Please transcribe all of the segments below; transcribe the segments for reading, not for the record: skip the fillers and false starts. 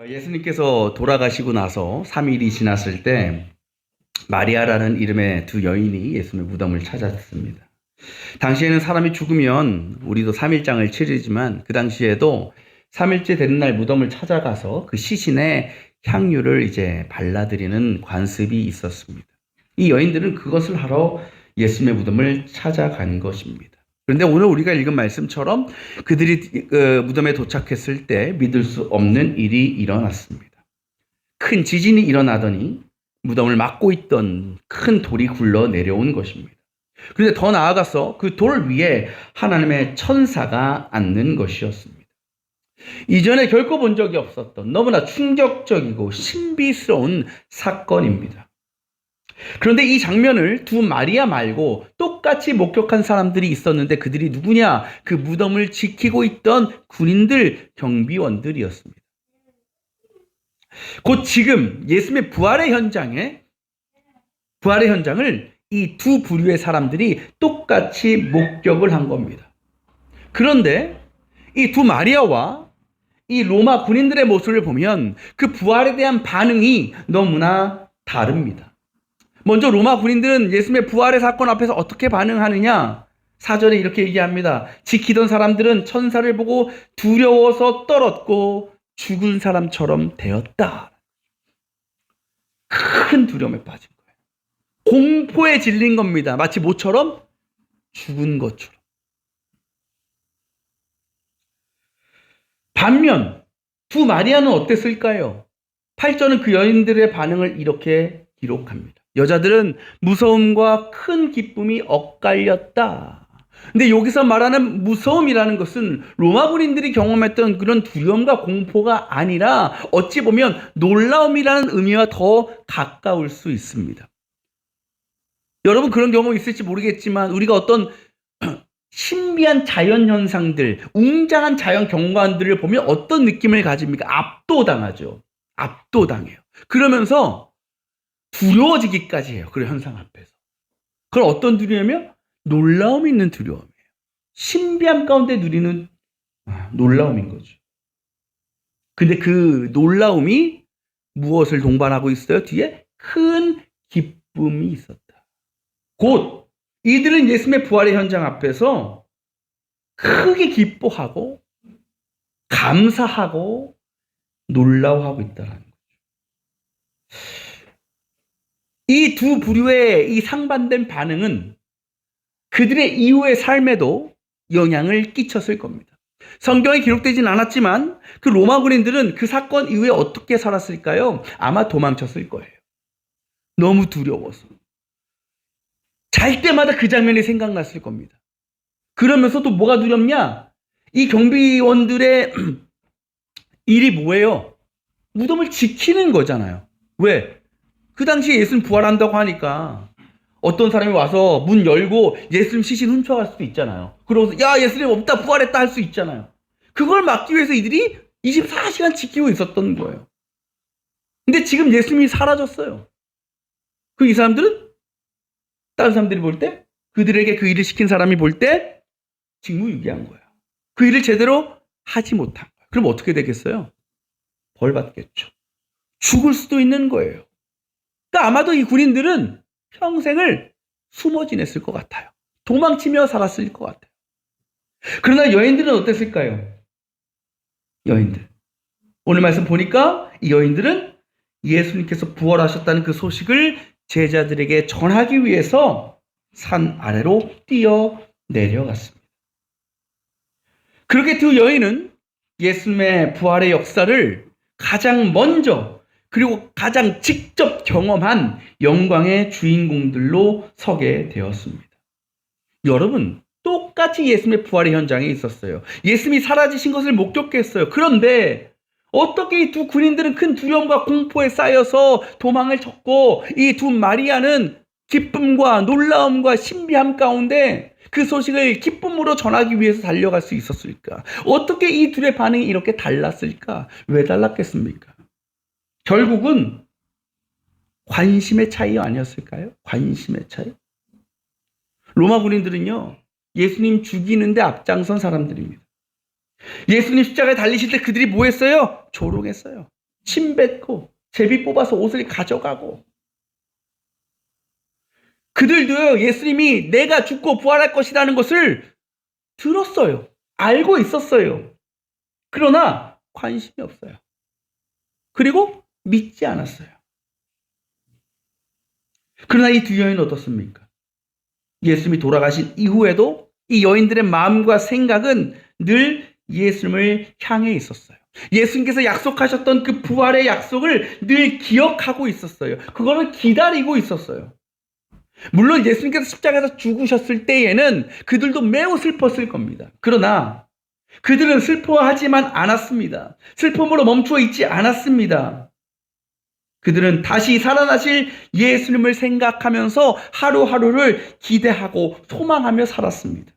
예수님께서 돌아가시고 나서 3일이 지났을 때 마리아라는 이름의 두 여인이 예수님의 무덤을 찾았습니다. 당시에는 사람이 죽으면 우리도 3일장을 치르지만 그 당시에도 3일째 되는 날 무덤을 찾아가서 그 시신에 향유를 이제 발라드리는 관습이 있었습니다. 이 여인들은 그것을 하러 예수님의 무덤을 찾아간 것입니다. 그런데 오늘 우리가 읽은 말씀처럼 그들이 무덤에 도착했을 때 믿을 수 없는 일이 일어났습니다. 큰 지진이 일어나더니 무덤을 막고 있던 큰 돌이 굴러 내려온 것입니다. 그런데 더 나아가서 그 돌 위에 하나님의 천사가 앉는 것이었습니다. 이전에 결코 본 적이 없었던 너무나 충격적이고 신비스러운 사건입니다. 그런데 이 장면을 두 마리아 말고 똑같이 목격한 사람들이 있었는데 그들이 누구냐? 그 무덤을 지키고 있던 군인들, 경비원들이었습니다. 곧 지금 예수님의 부활의 현장을 이 두 부류의 사람들이 똑같이 목격을 한 겁니다. 그런데 이 두 마리아와 이 로마 군인들의 모습을 보면 그 부활에 대한 반응이 너무나 다릅니다. 먼저 로마 군인들은 예수님의 부활의 사건 앞에서 어떻게 반응하느냐? 4절에 이렇게 얘기합니다. 지키던 사람들은 천사를 보고 두려워서 떨었고 죽은 사람처럼 되었다. 큰 두려움에 빠진 거예요. 공포에 질린 겁니다. 마치 모처럼 죽은 것처럼. 반면 두 마리아는 어땠을까요? 8절은 그 여인들의 반응을 이렇게 기록합니다. 여자들은 무서움과 큰 기쁨이 엇갈렸다. 근데 여기서 말하는 무서움이라는 것은 로마 군인들이 경험했던 그런 두려움과 공포가 아니라 어찌 보면 놀라움이라는 의미와 더 가까울 수 있습니다. 여러분 그런 경험 있을지 모르겠지만 우리가 어떤 신비한 자연 현상들, 웅장한 자연 경관들을 보면 어떤 느낌을 가집니까? 압도당하죠. 압도당해요. 그러면서 두려워지기까지 해요. 그런 현상 앞에서. 그건 어떤 두려움이요? 놀라움이 있는 두려움이에요. 신비함 가운데 누리는 놀라움인 거죠. 근데 그 놀라움이 무엇을 동반하고 있어요? 뒤에 큰 기쁨이 있었다. 곧 이들은 예수님의 부활의 현장 앞에서 크게 기뻐하고 감사하고 놀라워하고 있다는 거죠. 이 두 부류의 이 상반된 반응은 그들의 이후의 삶에도 영향을 끼쳤을 겁니다. 성경에 기록되진 않았지만 그 로마 군인들은 그 사건 이후에 어떻게 살았을까요? 아마 도망쳤을 거예요. 너무 두려워서. 잘 때마다 그 장면이 생각났을 겁니다. 그러면서도 뭐가 두렵냐? 이 경비원들의 일이 뭐예요? 무덤을 지키는 거잖아요. 왜? 그 당시에 예수님 부활한다고 하니까 어떤 사람이 와서 문 열고 예수님 시신 훔쳐갈 수도 있잖아요. 그러고서 야 예수님 없다 부활했다 할 수 있잖아요. 그걸 막기 위해서 이들이 24시간 지키고 있었던 거예요. 근데 지금 예수님이 사라졌어요. 그 이 사람들은 다른 사람들이 볼 때 그들에게 그 일을 시킨 사람이 볼 때 직무유기한 거예요. 그 일을 제대로 하지 못한 거예요. 그럼 어떻게 되겠어요? 벌 받겠죠. 죽을 수도 있는 거예요. 그러니까 아마도 이 군인들은 평생을 숨어 지냈을 것 같아요. 도망치며 살았을 것 같아요. 그러나 여인들은 어땠을까요? 여인들. 오늘 말씀 보니까 이 여인들은 예수님께서 부활하셨다는 그 소식을 제자들에게 전하기 위해서 산 아래로 뛰어 내려갔습니다. 그렇게 두 여인은 예수님의 부활의 역사를 가장 먼저 그리고 가장 직접 경험한 영광의 주인공들로 서게 되었습니다. 여러분, 똑같이 예수님의 부활의 현장에 있었어요. 예수님이 사라지신 것을 목격했어요. 그런데 어떻게 이 두 군인들은 큰 두려움과 공포에 쌓여서 도망을 쳤고 이 두 마리아는 기쁨과 놀라움과 신비함 가운데 그 소식을 기쁨으로 전하기 위해서 달려갈 수 있었을까? 어떻게 이 둘의 반응이 이렇게 달랐을까? 왜 달랐겠습니까? 결국은 관심의 차이 아니었을까요? 관심의 차이? 로마 군인들은요, 예수님 죽이는데 앞장선 사람들입니다. 예수님 십자가에 달리실 때 그들이 뭐 했어요? 조롱했어요. 침 뱉고 제비 뽑아서 옷을 가져가고, 그들도요, 예수님이 내가 죽고 부활할 것이라는 것을 들었어요. 알고 있었어요. 그러나 관심이 없어요. 그리고 믿지 않았어요. 그러나 이 두 여인은 어떻습니까? 예수님이 돌아가신 이후에도 이 여인들의 마음과 생각은 늘 예수님을 향해 있었어요. 예수님께서 약속하셨던 그 부활의 약속을 늘 기억하고 있었어요. 그거를 기다리고 있었어요. 물론 예수님께서 십자가에서 죽으셨을 때에는 그들도 매우 슬펐을 겁니다. 그러나 그들은 슬퍼하지만 않았습니다. 슬픔으로 멈추어 있지 않았습니다. 그들은 다시 살아나실 예수님을 생각하면서 하루하루를 기대하고 소망하며 살았습니다.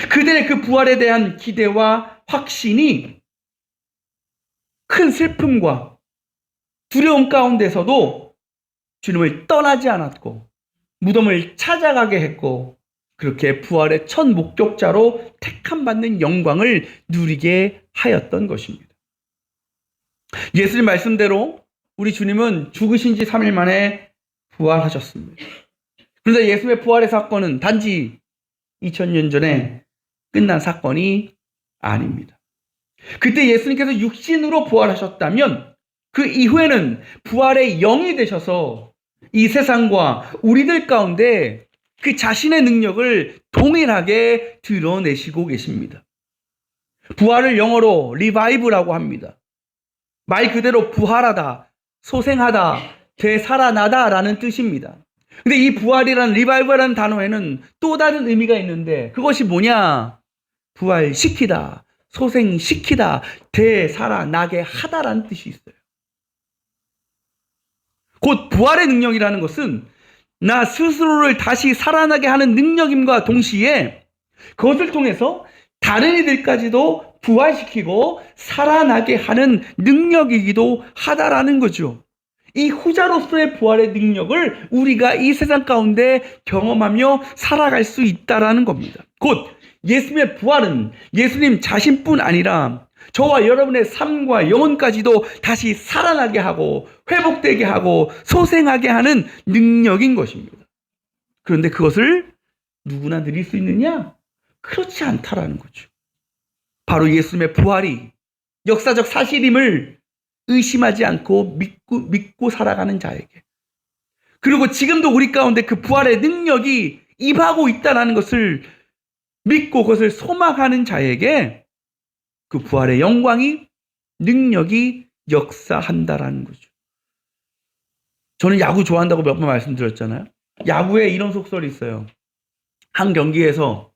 그들의 그 부활에 대한 기대와 확신이 큰 슬픔과 두려움 가운데서도 주님을 떠나지 않았고 무덤을 찾아가게 했고, 그렇게 부활의 첫 목격자로 택함받는 영광을 누리게 하였던 것입니다. 예수님 말씀대로 우리 주님은 죽으신 지 3일 만에 부활하셨습니다. 그런데 예수님의 부활의 사건은 단지 2000년 전에 끝난 사건이 아닙니다. 그때 예수님께서 육신으로 부활하셨다면 그 이후에는 부활의 영이 되셔서 이 세상과 우리들 가운데 그 자신의 능력을 동일하게 드러내시고 계십니다. 부활을 영어로 리바이브라고 합니다. 말 그대로 부활하다, 소생하다, 되살아나다 라는 뜻입니다. 근데 이 부활이라는 리바이브라는 단어에는 또 다른 의미가 있는데, 그것이 뭐냐? 부활시키다, 소생시키다, 되살아나게 하다라는 뜻이 있어요. 곧 부활의 능력이라는 것은 나 스스로를 다시 살아나게 하는 능력임과 동시에 그것을 통해서 다른 이들까지도 부활시키고 살아나게 하는 능력이기도 하다라는 거죠. 이 후자로서의 부활의 능력을 우리가 이 세상 가운데 경험하며 살아갈 수 있다라는 겁니다. 곧 예수님의 부활은 예수님 자신뿐 아니라 저와 여러분의 삶과 영혼까지도 다시 살아나게 하고 회복되게 하고 소생하게 하는 능력인 것입니다. 그런데 그것을 누구나 누릴 수 있느냐? 그렇지 않다라는 거죠. 바로 예수님의 부활이 역사적 사실임을 의심하지 않고 믿고 살아가는 자에게, 그리고 지금도 우리 가운데 그 부활의 능력이 임하고 있다는 것을 믿고 그것을 소망하는 자에게 그 부활의 영광이, 능력이 역사한다라는 거죠. 저는 야구 좋아한다고 몇 번 말씀드렸잖아요. 야구에 이런 속설이 있어요. 한 경기에서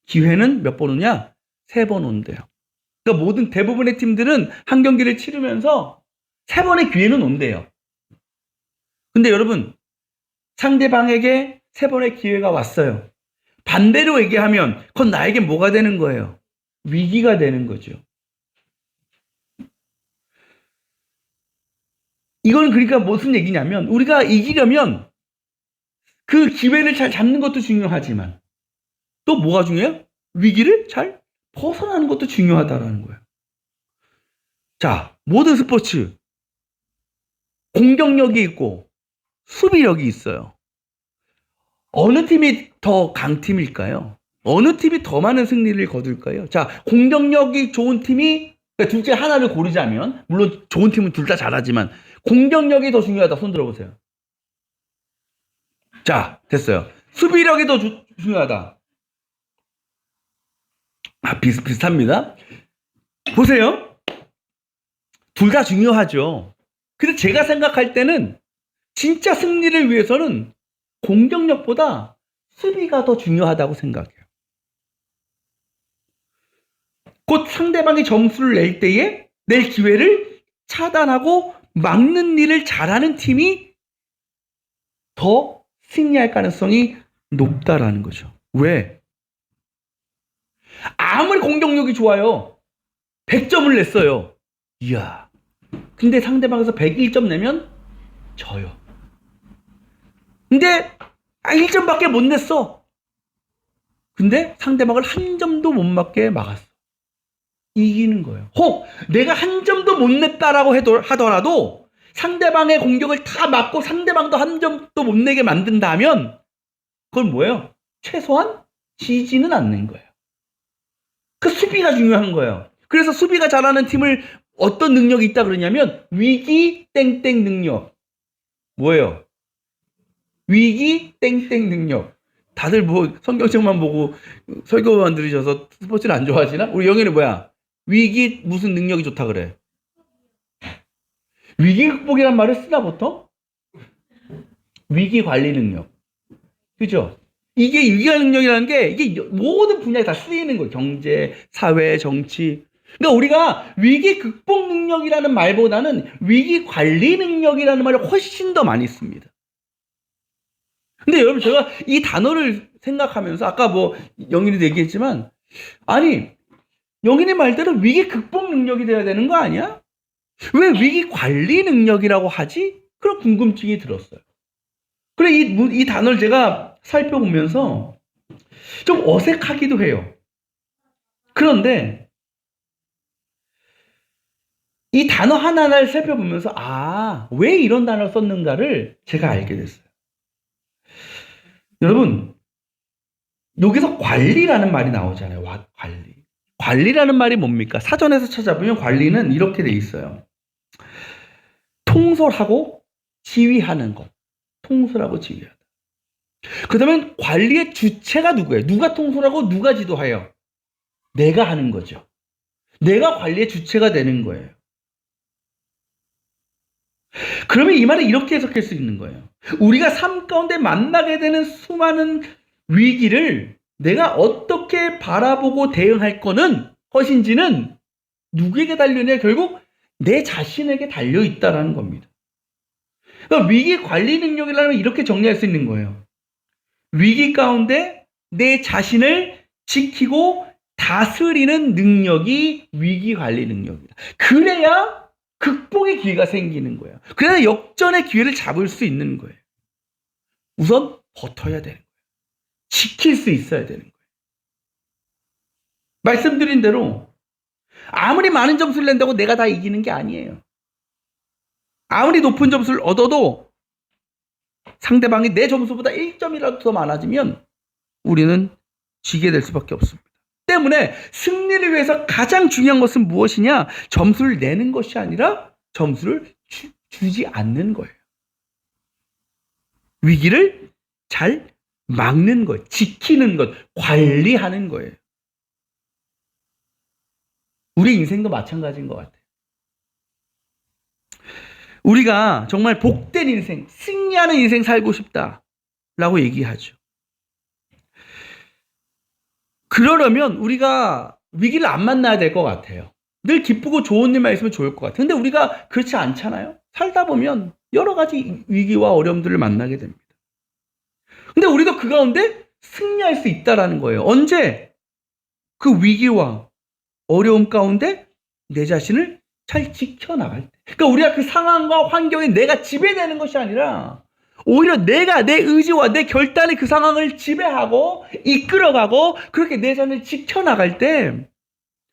기회는 몇 번 오냐? 3번 온대요. 그러니까 대부분의 팀들은 한 경기를 치르면서 3번의 기회는 온대요. 근데 여러분, 상대방에게 3번의 기회가 왔어요. 반대로 얘기하면 그건 나에게 뭐가 되는 거예요? 위기가 되는 거죠. 이건 그러니까 무슨 얘기냐면, 우리가 이기려면 그 기회를 잘 잡는 것도 중요하지만 또 뭐가 중요해요? 위기를 잘 벗어나는 것도 중요하다라는 거예요. 자, 모든 스포츠 공격력이 있고 수비력이 있어요. 어느 팀이 더 강팀일까요? 어느 팀이 더 많은 승리를 거둘까요? 자, 공격력이 좋은 팀이, 그러니까 둘 중에 하나를 고르자면, 물론 좋은 팀은 둘 다 잘하지만 공격력이 더 중요하다. 손 들어보세요. 자, 됐어요. 수비력이 더 중요하다. 비슷합니다. 보세요. 둘 다 중요하죠. 근데 제가 생각할 때는 진짜 승리를 위해서는 공격력보다 수비가 더 중요하다고 생각해요. 곧 상대방이 점수를 낼 때에 낼 기회를 차단하고 막는 일을 잘하는 팀이 더 승리할 가능성이 높다라는 거죠. 왜? 아무리 공격력이 좋아요. 100점을 냈어요. 이야. 근데 상대방에서 101점 내면 져요. 근데 1점밖에 못 냈어. 근데 상대방을 한 점도 못 맞게 막았어. 이기는 거예요. 혹 내가 한 점도 못 냈다라고 하더라도 상대방의 공격을 다 막고 상대방도 한 점도 못 내게 만든다면 그건 뭐예요? 최소한 지지는 않는 거예요. 그 수비가 중요한 거예요. 그래서 수비가 잘하는 팀을 어떤 능력이 있다 그러냐면 위기 땡땡 능력. 뭐예요? 위기 땡땡 능력. 다들 뭐 성경책만 보고 설교만 들으셔서 스포츠를 안 좋아하시나? 우리 영희는 뭐야? 위기 무슨 능력이 좋다 그래? 위기 극복이란 말을 쓰나 보통? 위기 관리 능력. 그죠? 이게 위기 관리 능력이라는 게 이게 모든 분야에 다 쓰이는 거예요. 경제, 사회, 정치. 그러니까 우리가 위기 극복 능력이라는 말보다는 위기 관리 능력이라는 말을 훨씬 더 많이 씁니다. 근데 여러분 제가 이 단어를 생각하면서 아까 뭐 영인이도 얘기했지만 아니 영인의 말대로 위기 극복 능력이 돼야 되는 거 아니야? 왜 위기 관리 능력이라고 하지? 그런 궁금증이 들었어요. 그래 이 단어를 제가 살펴보면서 좀 어색하기도 해요. 그런데 이 단어 하나하나를 살펴보면서 왜 이런 단어를 썼는가를 제가 알게 됐어요. 여러분 여기서 관리라는 말이 나오잖아요. 관리. 관리라는 말이 뭡니까? 사전에서 찾아보면 관리는 이렇게 돼 있어요. 통솔하고 지휘하는 것. 통솔하고 지휘하다. 그다음에 관리의 주체가 누구예요? 누가 통솔하고 누가 지도해요? 내가 하는 거죠. 내가 관리의 주체가 되는 거예요. 그러면 이 말은 이렇게 해석할 수 있는 거예요. 우리가 삶 가운데 만나게 되는 수많은 위기를 내가 어떻게 바라보고 대응할 것인지는 누구에게 달려있냐? 결국 내 자신에게 달려있다라는 겁니다. 그러니까 위기 관리 능력이라면 이렇게 정리할 수 있는 거예요. 위기 가운데 내 자신을 지키고 다스리는 능력이 위기 관리 능력이다. 그래야 극복의 기회가 생기는 거예요. 그래야 역전의 기회를 잡을 수 있는 거예요. 우선 버텨야 되는 거예요. 지킬 수 있어야 되는 거예요. 말씀드린 대로 아무리 많은 점수를 낸다고 내가 다 이기는 게 아니에요. 아무리 높은 점수를 얻어도 상대방이 내 점수보다 1점이라도 더 많아지면 우리는 지게 될 수밖에 없습니다. 때문에 승리를 위해서 가장 중요한 것은 무엇이냐? 점수를 내는 것이 아니라 점수를 주지 않는 거예요. 위기를 잘 막는 것, 지키는 것, 관리하는 거예요. 우리 인생도 마찬가지인 것 같아요. 우리가 정말 복된 인생, 승리하는 인생 살고 싶다라고 얘기하죠. 그러려면 우리가 위기를 안 만나야 될 것 같아요. 늘 기쁘고 좋은 일만 있으면 좋을 것 같아요. 근데 우리가 그렇지 않잖아요. 살다 보면 여러 가지 위기와 어려움들을 만나게 됩니다. 근데 우리도 그 가운데 승리할 수 있다라는 거예요. 언제? 그 위기와 어려움 가운데 내 자신을 잘 지켜나갈 때. 그러니까 우리가 그 상황과 환경에 내가 지배되는 것이 아니라 오히려 내가 내 의지와 내 결단이 그 상황을 지배하고 이끌어가고 그렇게 내 자신을 지켜나갈 때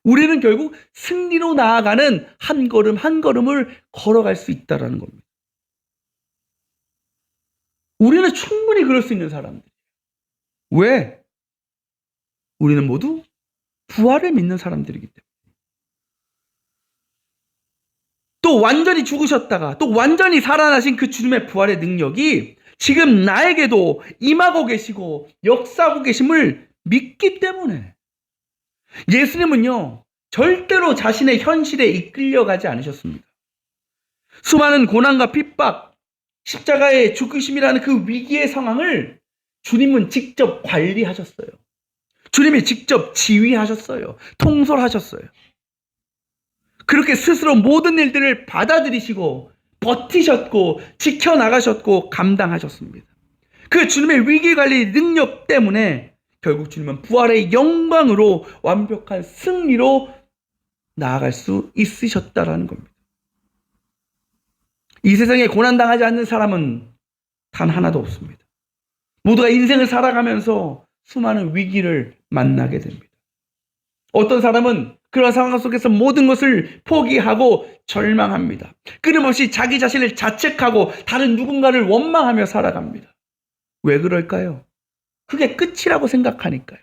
우리는 결국 승리로 나아가는 한 걸음 한 걸음을 걸어갈 수 있다는 겁니다. 우리는 충분히 그럴 수 있는 사람들. 왜? 우리는 모두 부활을 믿는 사람들이기 때문에. 또 완전히 죽으셨다가 또 완전히 살아나신 그 주님의 부활의 능력이 지금 나에게도 임하고 계시고 역사하고 계심을 믿기 때문에 예수님은요 절대로 자신의 현실에 이끌려가지 않으셨습니다. 수많은 고난과 핍박, 십자가의 죽으심이라는 그 위기의 상황을 주님은 직접 관리하셨어요. 주님이 직접 지휘하셨어요. 통솔하셨어요. 그렇게 스스로 모든 일들을 받아들이시고 버티셨고 지켜나가셨고 감당하셨습니다. 그 주님의 위기관리 능력 때문에 결국 주님은 부활의 영광으로 완벽한 승리로 나아갈 수 있으셨다라는 겁니다. 이 세상에 고난당하지 않는 사람은 단 하나도 없습니다. 모두가 인생을 살아가면서 수많은 위기를 만나게 됩니다. 어떤 사람은 그런 상황 속에서 모든 것을 포기하고 절망합니다. 끊임없이 자기 자신을 자책하고 다른 누군가를 원망하며 살아갑니다. 왜 그럴까요? 그게 끝이라고 생각하니까요.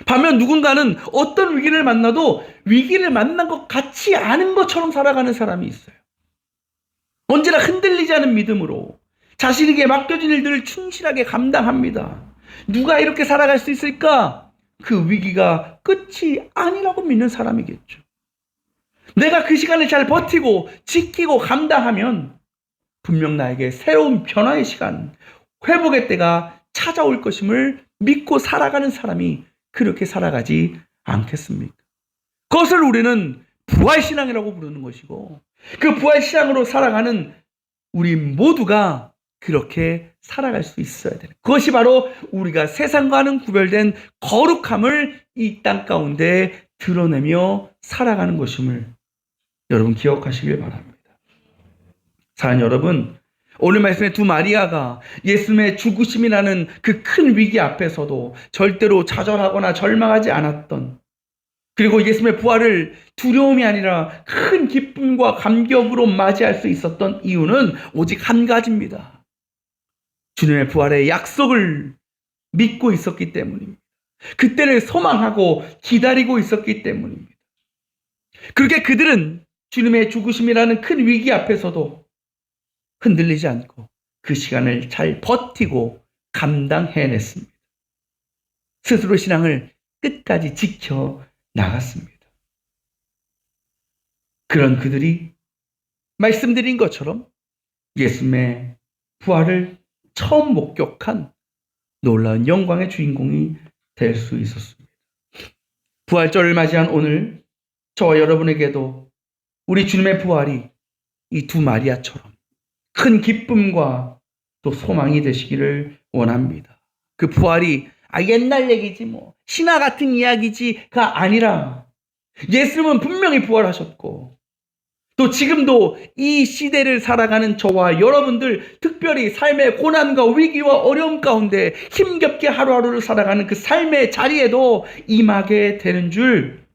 반면 누군가는 어떤 위기를 만나도 위기를 만난 것 같지 않은 것처럼 살아가는 사람이 있어요. 언제나 흔들리지 않은 믿음으로 자신에게 맡겨진 일들을 충실하게 감당합니다. 누가 이렇게 살아갈 수 있을까? 그 위기가 끝이 아니라고 믿는 사람이겠죠. 내가 그 시간을 잘 버티고 지키고 감당하면 분명 나에게 새로운 변화의 시간, 회복의 때가 찾아올 것임을 믿고 살아가는 사람이 그렇게 살아가지 않겠습니까? 그것을 우리는 부활신앙이라고 부르는 것이고, 그 부활신앙으로 살아가는 우리 모두가 그렇게 살아갈 수 있어야 되는, 그것이 바로 우리가 세상과는 구별된 거룩함을 이 땅 가운데 드러내며 살아가는 것임을 여러분 기억하시길 바랍니다. 사랑하는 여러분, 오늘 말씀의 두 마리아가 예수님의 죽으심이라는 그 큰 위기 앞에서도 절대로 좌절하거나 절망하지 않았던, 그리고 예수님의 부활을 두려움이 아니라 큰 기쁨과 감격으로 맞이할 수 있었던 이유는 오직 한 가지입니다. 주님의 부활의 약속을 믿고 있었기 때문입니다. 그때를 소망하고 기다리고 있었기 때문입니다. 그렇게 그들은 주님의 죽으심이라는 큰 위기 앞에서도 흔들리지 않고 그 시간을 잘 버티고 감당해냈습니다. 스스로 신앙을 끝까지 지켜 나갔습니다. 그런 그들이 말씀드린 것처럼 예수님의 부활을 처음 목격한 놀라운 영광의 주인공이 될 수 있었습니다. 부활절을 맞이한 오늘 저와 여러분에게도 우리 주님의 부활이 이 두 마리아처럼 큰 기쁨과 또 소망이 되시기를 원합니다. 그 부활이 옛날 얘기지 뭐 신화 같은 이야기지가 아니라 예수님은 분명히 부활하셨고, 또 지금도 이 시대를 살아가는 저와 여러분들, 특별히 삶의 고난과 위기와 어려움 가운데 힘겹게 하루하루를 살아가는 그 삶의 자리에도 임하게 되는 줄,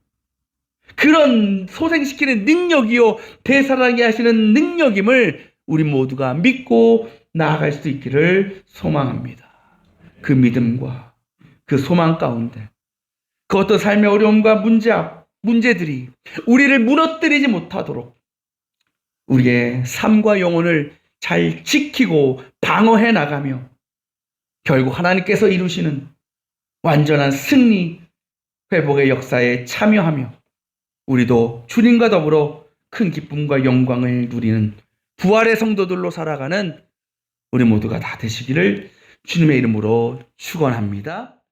그런 소생시키는 능력이요 되살아나게 하시는 능력임을 우리 모두가 믿고 나아갈 수 있기를 소망합니다. 그 믿음과 그 소망 가운데 그 어떤 삶의 어려움과 문제들이 우리를 무너뜨리지 못하도록 우리의 삶과 영혼을 잘 지키고 방어해 나가며 결국 하나님께서 이루시는 완전한 승리, 회복의 역사에 참여하며 우리도 주님과 더불어 큰 기쁨과 영광을 누리는 부활의 성도들로 살아가는 우리 모두가 다 되시기를 주님의 이름으로 축원합니다.